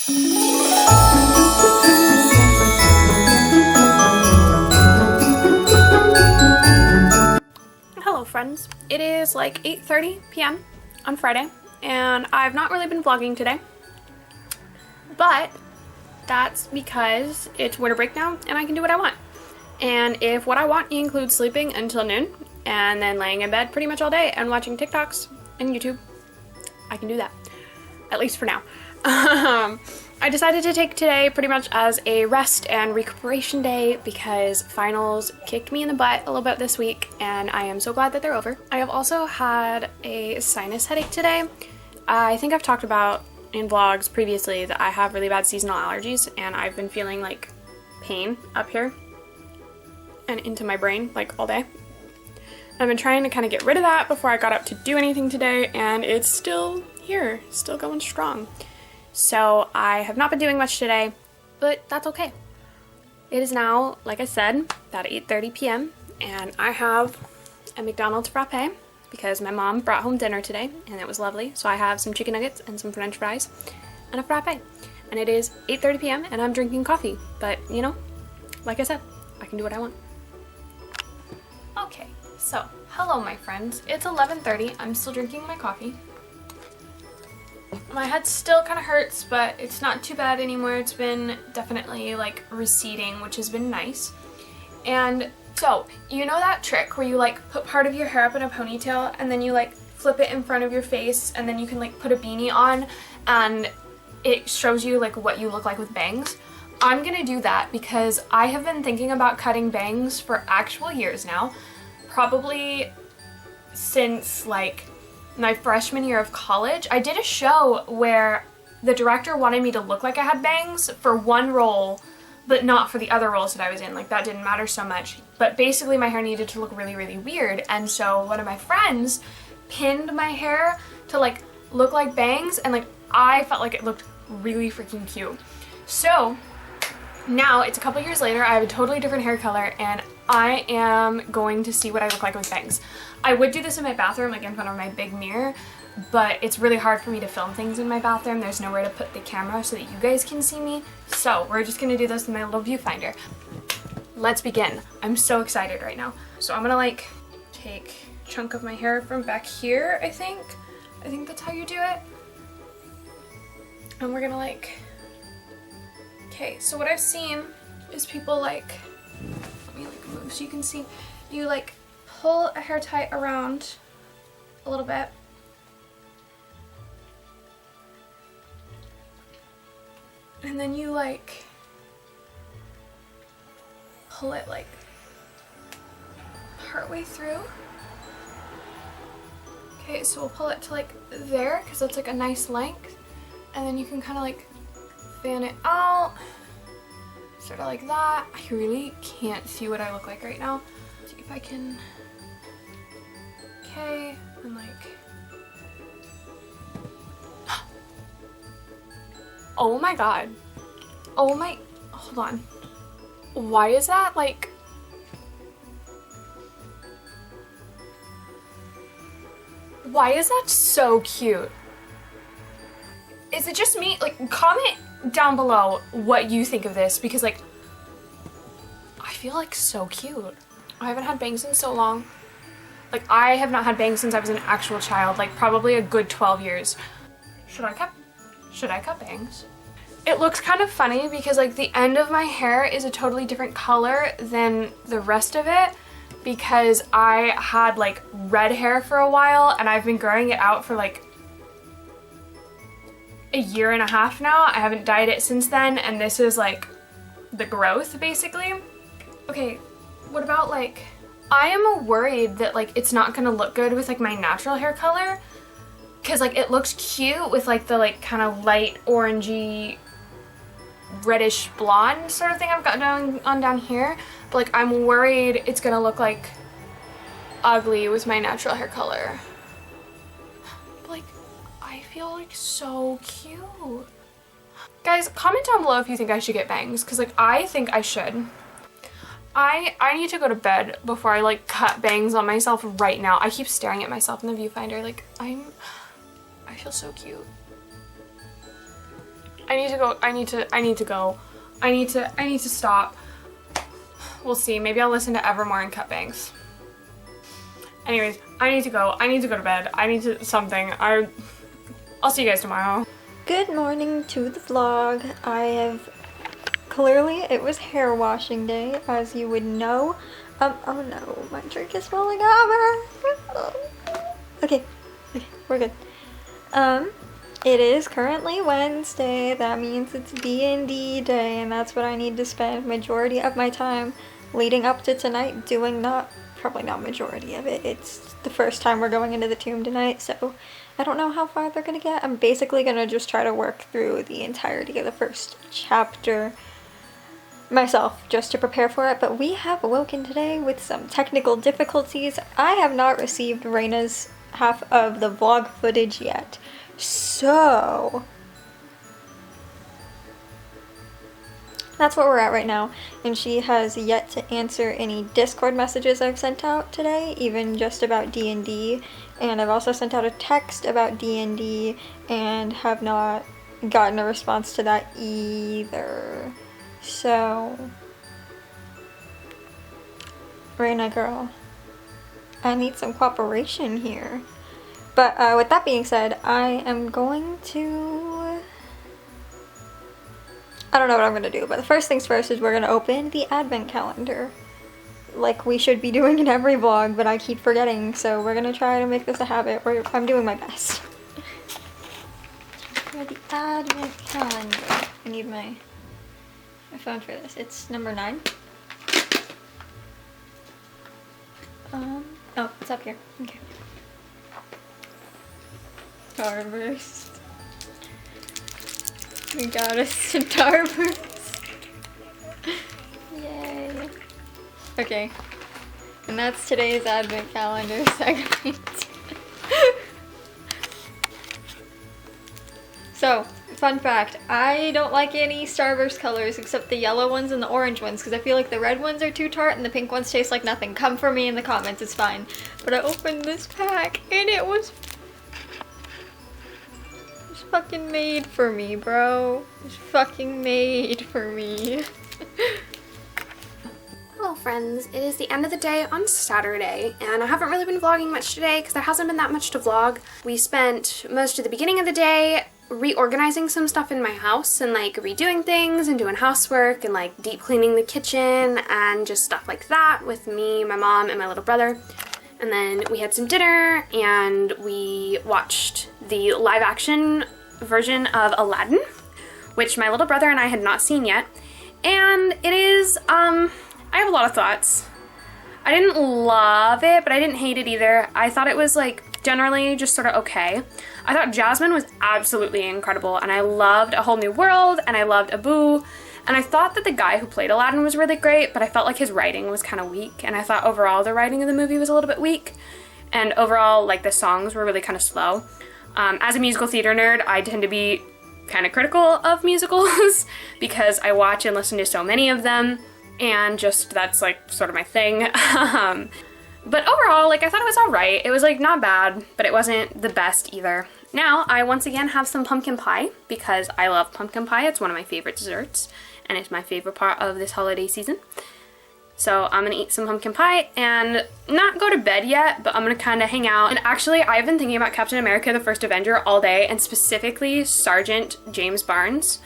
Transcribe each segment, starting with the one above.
Hello friends, it is like 8:30 p.m. on Friday and I've not really been vlogging today, but that's because it's winter break now and I can do what I want. And if what I want includes sleeping until noon and then laying in bed pretty much all day and watching TikToks and YouTube, I can do that, at least for now. I decided to take today pretty much as a rest and recuperation day because finals kicked me in the butt a little bit this week and I am so glad that they're over. I have also had a sinus headache today. I think I've talked about in vlogs previously that I have really bad seasonal allergies and I've been feeling like pain up here and into my brain like all day. I've been trying to kind of get rid of that before I got up to do anything today and it's still here, still going strong. So I have not been doing much today, but that's okay. It is now, like I said, about 8:30 p.m. and I have a McDonald's frappe because my mom brought home dinner today and it was lovely. So I have some chicken nuggets and some french fries and a frappe. And it is 8:30 p.m. and I'm drinking coffee. But, you know, like I said, I can do what I want. Okay, so hello my friends. It's 11:30. I'm still drinking my coffee. My head still kind of hurts, but it's not too bad anymore. It's been definitely like receding, which has been nice. And so, you know that trick where you like put part of your hair up in a ponytail and then you like flip it in front of your face and then you can like put a beanie on and it shows you like what you look like with bangs? I'm gonna do that because I have been thinking about cutting bangs for actual years now. Probably since like my freshman year of college. I did a show where the director wanted me to look like I had bangs for one role, but not for the other roles that I was in. Like that didn't matter so much. But basically my hair needed to look really, really weird. And so one of my friends pinned my hair to like look like bangs and like I felt like it looked really freaking cute. So now it's a couple years later, I have a totally different hair color and I am going to see what I look like with bangs. I would do this in my bathroom, like in front of my big mirror, but it's really hard for me to film things in my bathroom. There's nowhere to put the camera so that you guys can see me. So we're just gonna do this in my little viewfinder. Let's begin. I'm so excited right now. So I'm gonna like take a chunk of my hair from back here, I think. I think that's how you do it. And we're gonna like, okay, so what I've seen is people like, let me like move so you can see, you like pull a hair tie around a little bit and then you like pull it like partway through. Okay, so we'll pull it to like there because that's like a nice length and then you can kind of like fan it out sort of like that. I really can't see what I look like right now. Let's see if I can. Okay, and like, oh my god, oh my, hold on, why is that like, why is that so cute? Is it just me? Like, comment down below what you think of this because like, I feel like so cute. I haven't had bangs in so long. Like, I have not had bangs since I was an actual child, like probably a good 12 years. Should I cut bangs? It looks kind of funny because like the end of my hair is a totally different color than the rest of it because I had like red hair for a while and I've been growing it out for like a year and a half now. I haven't dyed it since then and this is like the growth basically. Okay, what about like, I am worried that like it's not gonna look good with like my natural hair color because like it looks cute with like the like kind of light orangey reddish blonde sort of thing I've got going on down here, but like I'm worried it's gonna look like ugly with my natural hair color. But like I feel like so cute. Guys, comment down below if you think I should get bangs because like I think I should. I need to go to bed before I like cut bangs on myself right now. I keep staring at myself in the viewfinder like I feel so cute. I need to go. I need to go. I need to stop. We'll see. Maybe I'll listen to Evermore and Cut Banks. Anyways, I need to go. I need to go to bed. I need to something. I'll see you guys tomorrow. Good morning to the vlog. Clearly it was hair washing day, as you would know. Oh no, my drink is falling over. Okay, we're good. It is currently Wednesday. That means it's D&D day, and that's what I need to spend majority of my time leading up to tonight doing. Probably not majority of it. It's the first time we're going into the tomb tonight, so I don't know how far they're gonna get. I'm basically gonna just try to work through the entirety of the first chapter myself just to prepare for it, but we have awoken today with some technical difficulties. I have not received Reyna's half of the vlog footage yet, so that's where we're at right now, and she has yet to answer any Discord messages I've sent out today, even just about D&D, and I've also sent out a text about D&D and have not gotten a response to that either. So, Reyna girl, I need some cooperation here. But with that being said, I am going to... I don't know what I'm going to do, but the first things first is we're going to open the advent calendar. Like we should be doing in every vlog, but I keep forgetting, so we're going to try to make this a habit where I'm doing my best. For the advent calendar. I need my phone for this. It's number 9. Oh, it's up here. Okay. Starburst. We got a Starburst. Yay. Okay. And that's today's advent calendar segment. So, fun fact, I don't like any Starburst colors except the yellow ones and the orange ones because I feel like the red ones are too tart and the pink ones taste like nothing. Come for me in the comments, it's fine. But I opened this pack and it was fucking made for me, bro. It was fucking made for me. Hello friends, it is the end of the day on Saturday, and I haven't really been vlogging much today because there hasn't been that much to vlog. We spent most of the beginning of the day reorganizing some stuff in my house and like redoing things and doing housework and like deep cleaning the kitchen and just stuff like that with me, my mom, and my little brother. And then we had some dinner and we watched the live action version of Aladdin, which my little brother and I had not seen yet. And it is, I have a lot of thoughts. I didn't love it, but I didn't hate it either. I thought it was like generally just sort of okay. I thought Jasmine was absolutely incredible, and I loved A Whole New World, and I loved Abu, and I thought that the guy who played Aladdin was really great, but I felt like his writing was kind of weak, and I thought overall the writing of the movie was a little bit weak, and overall like the songs were really kind of slow. As a musical theater nerd, I tend to be kind of critical of musicals because I watch and listen to so many of them, and just that's like sort of my thing. But overall, like I thought it was alright. It was like not bad, but it wasn't the best either. Now, I once again have some pumpkin pie because I love pumpkin pie. It's one of my favorite desserts, and it's my favorite part of this holiday season. So I'm gonna eat some pumpkin pie and not go to bed yet, but I'm gonna kind of hang out. And actually, I've been thinking about Captain America: The First Avenger all day, and specifically Sergeant James Barnes.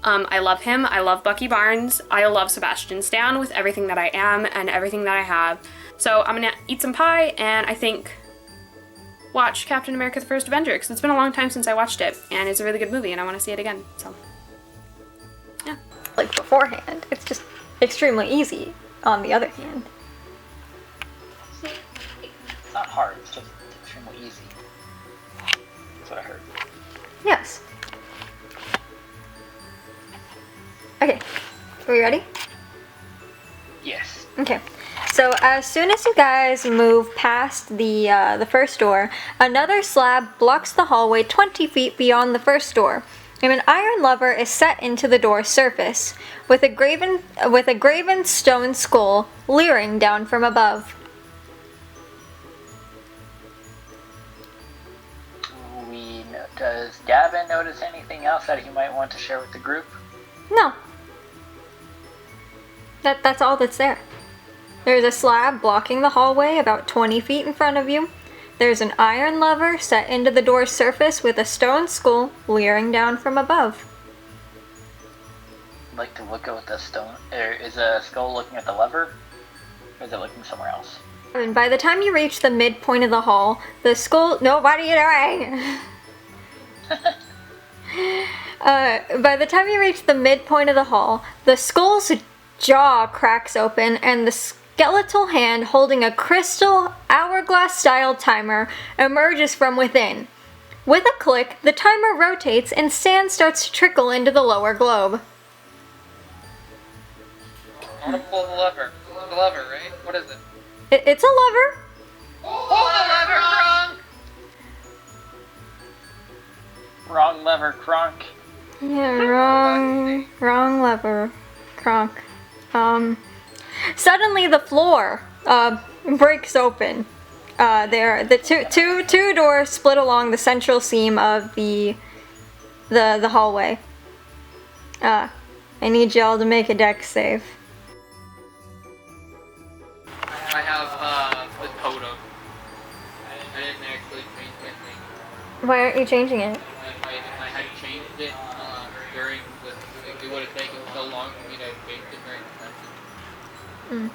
I love him. I love Bucky Barnes. I love Sebastian Stan with everything that I am and everything that I have. So I'm gonna eat some pie and I think watch Captain America: The First Avenger because it's been a long time since I watched it, and it's a really good movie and I want to see it again. So yeah. Like beforehand, it's just extremely easy. On the other hand, it's not hard, it's just extremely easy. That's what I heard. Yes. Okay, are we ready? Yes. Okay. So as soon as you guys move past the first door, another slab blocks the hallway 20 feet beyond the first door, and an iron lever is set into the door's surface, with a graven stone skull leering down from above. We note. Does Gavin notice anything else that he might want to share with the group? No. That's all that's there. There's a slab blocking the hallway about 20 feet in front of you. There's an iron lever set into the door's surface with a stone skull leering down from above. I'd like to look at what the stone... is a skull looking at the lever? Or is it looking somewhere else? And by the time you reach the midpoint of the hall, the skull... No, what are you doing? By the time you reach the midpoint of the hall, the skull's jaw cracks open and the skeletal hand holding a crystal hourglass-style timer emerges from within. With a click, the timer rotates and sand starts to trickle into the lower globe. I want to pull the lever. The lever, right? What is it? It's a lever. Pull the lever, Kronk! Wrong lever, Kronk. Yeah, wrong lever. Kronk. Suddenly the floor, breaks open. The two doors split along the central seam of the hallway. I need y'all to make a dex save. I have, the totem. I didn't actually change anything. Why aren't you changing it? If I had changed it, during the... It would have taken so long for me to change it during the session.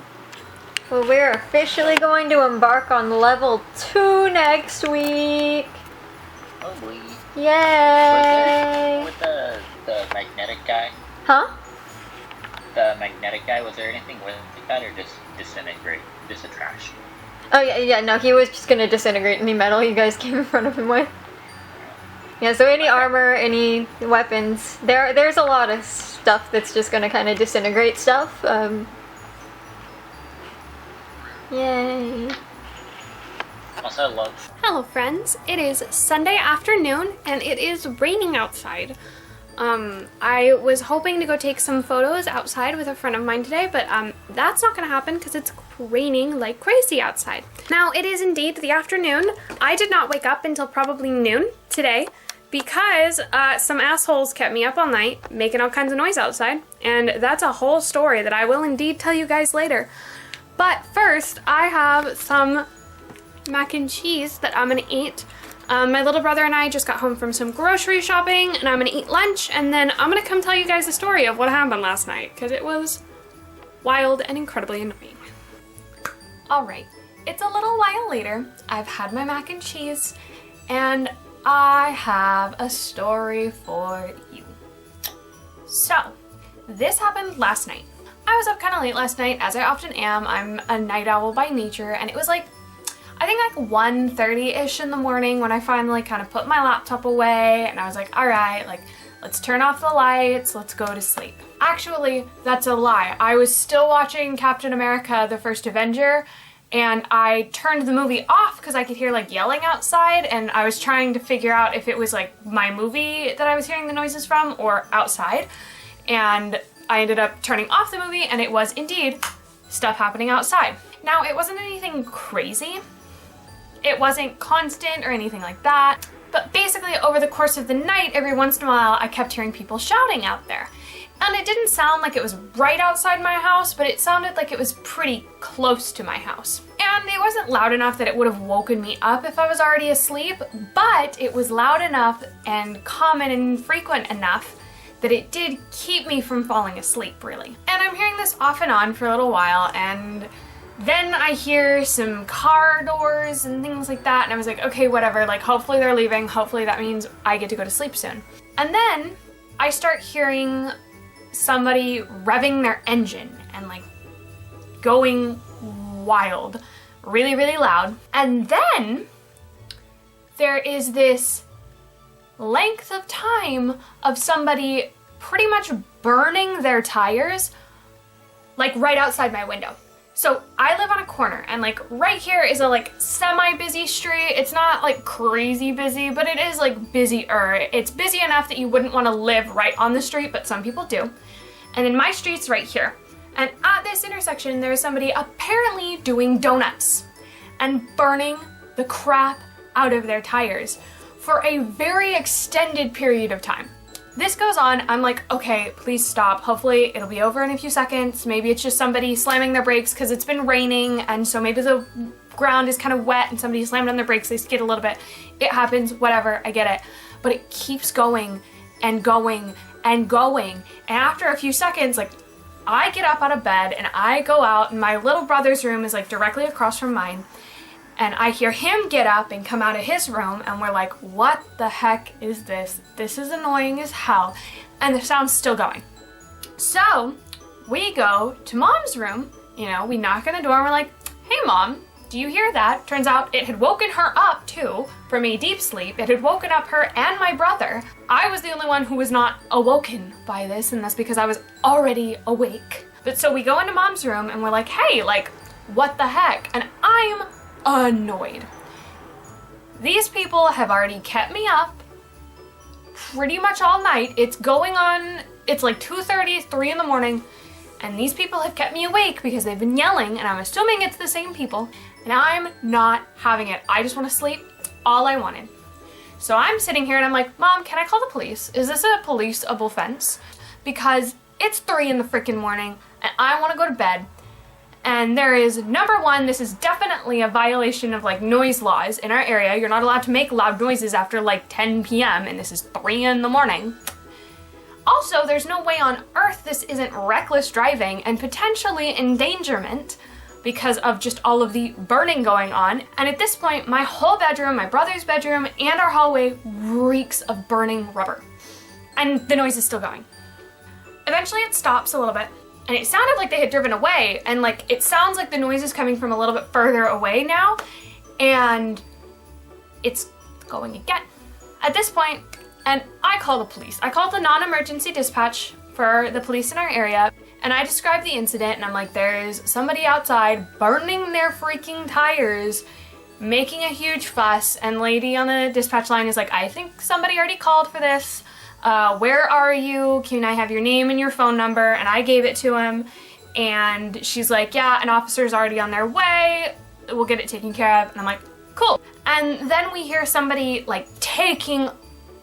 Well, we're officially going to embark on level 2 next week. Oh, boy. Yay! With the magnetic guy? Huh? The magnetic guy, was there anything with that or just disintegrate? Just a trash? Oh yeah, no, he was just gonna disintegrate any metal you guys came in front of him with. Yeah, so any armor, any weapons, there's a lot of stuff that's just gonna kind of disintegrate stuff. Yay. Also, I love... Hello friends, it is Sunday afternoon and it is raining outside. I was hoping to go take some photos outside with a friend of mine today, but that's not gonna happen because it's raining like crazy outside. Now it is indeed the afternoon. I did not wake up until probably noon today because some assholes kept me up all night making all kinds of noise outside, and that's a whole story that I will indeed tell you guys later. But first, I have some mac and cheese that I'm gonna eat. My little brother and I just got home from some grocery shopping and I'm gonna eat lunch and then I'm gonna come tell you guys the story of what happened last night because it was wild and incredibly annoying. Alright, it's a little while later. I've had my mac and cheese and I have a story for you. So, this happened last night. I was up kind of late last night, as I often am. I'm a night owl by nature, and it was like, I think like 1:30-ish in the morning when I finally kind of put my laptop away, and I was like, alright, like, let's turn off the lights, let's go to sleep. Actually, that's a lie. I was still watching Captain America: The First Avenger, and I turned the movie off because I could hear like yelling outside, and I was trying to figure out if it was like my movie that I was hearing the noises from or outside, and I ended up turning off the movie and it was indeed stuff happening outside. Now, it wasn't anything crazy. It wasn't constant or anything like that. But basically, over the course of the night, every once in a while, I kept hearing people shouting out there. And it didn't sound like it was right outside my house, but it sounded like it was pretty close to my house. And it wasn't loud enough that it would have woken me up if I was already asleep, but it was loud enough and common and frequent enough that it did keep me from falling asleep, really. And I'm hearing this off and on for a little while, and then I hear some car doors and things like that, and I was like, okay, whatever, like, hopefully they're leaving, hopefully that means I get to go to sleep soon. And then I start hearing somebody revving their engine and, like, going wild, really, really loud. And then there is this length of time of somebody pretty much burning their tires, like right outside my window. So I live on a corner and like right here is a like semi-busy street. It's not like crazy busy, but it is like busier. It's busy enough that you wouldn't want to live right on the street, but some people do. And then my street's right here. And at this intersection, there's somebody apparently doing donuts and burning the crap out of their tires for a very extended period of time. This goes on, I'm like, okay, please stop. Hopefully it'll be over in a few seconds. Maybe it's just somebody slamming their brakes because it's been raining and so maybe the ground is kind of wet and somebody slammed on their brakes, they skid a little bit. It happens, whatever, I get it. But it keeps going and going and going. And after a few seconds, like, I get up out of bed and I go out, and my little brother's room is like directly across from mine. And I hear him get up and come out of his room, and we're like, what the heck is this? This is annoying as hell. And the sound's still going. So we go to Mom's room, you know, we knock on the door and we're like, hey Mom, do you hear that? Turns out it had woken her up too from a deep sleep. It had woken up her and my brother. I was the only one who was not awoken by this, and that's because I was already awake. But so we go into Mom's room and we're like, hey, like, what the heck? And I'm annoyed. These people have already kept me up pretty much all night. It's going on, it's like 2:30, 3 in the morning, and these people have kept me awake because they've been yelling, and I'm assuming it's the same people, and I'm not having it. I just want to sleep, all I wanted. So I'm sitting here and I'm like, Mom, can I call the police? Is this a policeable offense? Because it's 3 in the freaking morning and I want to go to bed. And there is, number one, this is definitely a violation of like noise laws in our area. You're not allowed to make loud noises after like 10 p.m. and this is 3 in the morning. Also, there's no way on earth this isn't reckless driving and potentially endangerment because of just all of the burning going on. And at this point, my whole bedroom, my brother's bedroom, and our hallway reeks of burning rubber. And the noise is still going. Eventually it stops a little bit. And it sounded like they had driven away, and like it sounds like the noise is coming from a little bit further away now, and it's going again. At this point, and I call the police. I called the non-emergency dispatch for the police in our area, and I described the incident, and I'm like, there's somebody outside burning their freaking tires, making a huge fuss, and lady on the dispatch line is like, I think somebody already called for this. Where are you? Can I have your name and your phone number? And I gave it to him, and she's like, yeah, an officer's already on their way. We'll get it taken care of. And I'm like, cool. And then we hear somebody like taking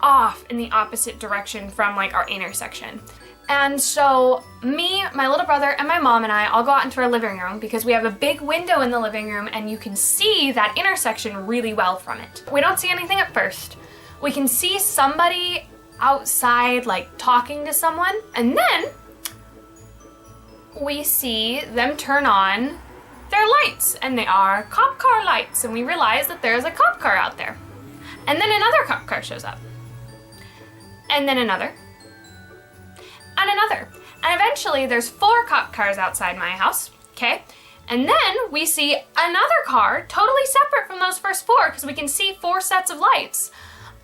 off in the opposite direction from like our intersection. And so me, my little brother, and my mom and I all go out into our living room because we have a big window in the living room and you can see that intersection really well from it. We don't see anything at first. We can see somebody outside like talking to someone, and then we see them turn on their lights, and they are cop car lights, and we realize that there's a cop car out there. And then another cop car shows up, and then another, and another, and eventually there's 4 cop cars outside my house, okay? And then we see another car totally separate from those first 4 because we can see 4 sets of lights.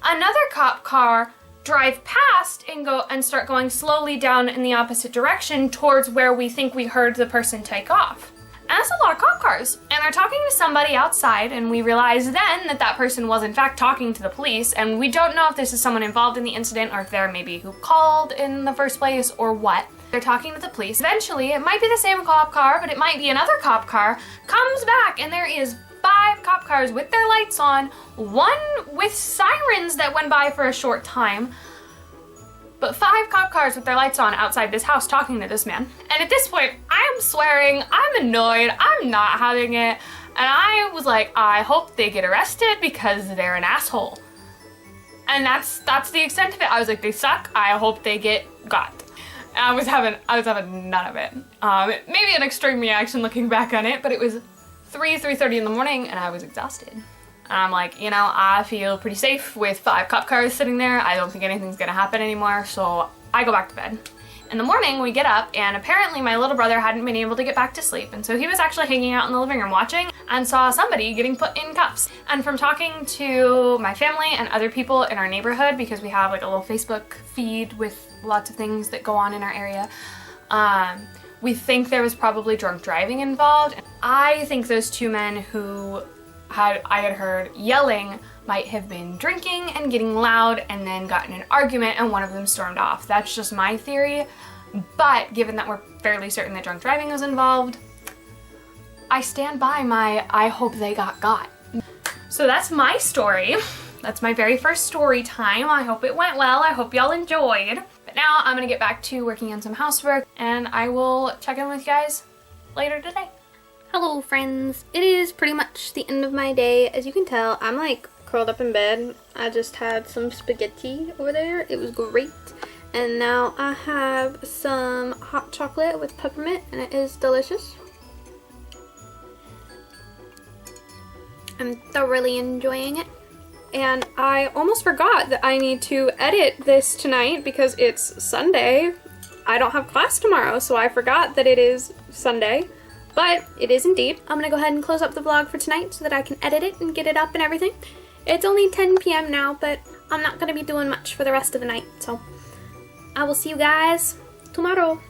Another cop car drive past and go and start going slowly down in the opposite direction towards where we think we heard the person take off. And that's a lot of cop cars. And they're talking to somebody outside, and we realize then that that person was in fact talking to the police, and we don't know if this is someone involved in the incident or if they're maybe who called in the first place or what. They're talking to the police. Eventually, it might be the same cop car, but it might be another cop car, comes back, and there is 5 cop cars with their lights on, 1 with sirens that went by for a short time, but 5 cop cars with their lights on outside this house talking to this man. And at this point, I'm swearing, I'm annoyed, I'm not having it, and I was like, I hope they get arrested because they're an asshole. And that's the extent of it. I was like, they suck, I hope they get got. And I was having none of it. Maybe an extreme reaction looking back on it, but it was 3:30 in the morning and I was exhausted. And I'm like, you know, I feel pretty safe with 5 cop cars sitting there. I don't think anything's gonna happen anymore, so I go back to bed. In the morning, we get up, and apparently my little brother hadn't been able to get back to sleep, and so he was actually hanging out in the living room watching and saw somebody getting put in cuffs. And from talking to my family and other people in our neighborhood, because we have like a little Facebook feed with lots of things that go on in our area, we think there was probably drunk driving involved. I think those 2 men who I had heard yelling might have been drinking and getting loud and then got in an argument and one of them stormed off. That's just my theory, but given that we're fairly certain that drunk driving was involved, I stand by my I hope they got. So that's my story. That's my very first story time. I hope it went well. I hope y'all enjoyed. But now I'm gonna get back to working on some housework, and I will check in with you guys later today. Hello friends. It is pretty much the end of my day. As you can tell, I'm like curled up in bed. I just had some spaghetti over there. It was great. And now I have some hot chocolate with peppermint, and it is delicious. I'm thoroughly enjoying it. And I almost forgot that I need to edit this tonight because it's Sunday. I don't have class tomorrow, so I forgot that it is Sunday. But it is indeed. I'm gonna go ahead and close up the vlog for tonight so that I can edit it and get it up and everything. It's only 10 p.m. now, but I'm not gonna be doing much for the rest of the night, so I will see you guys tomorrow.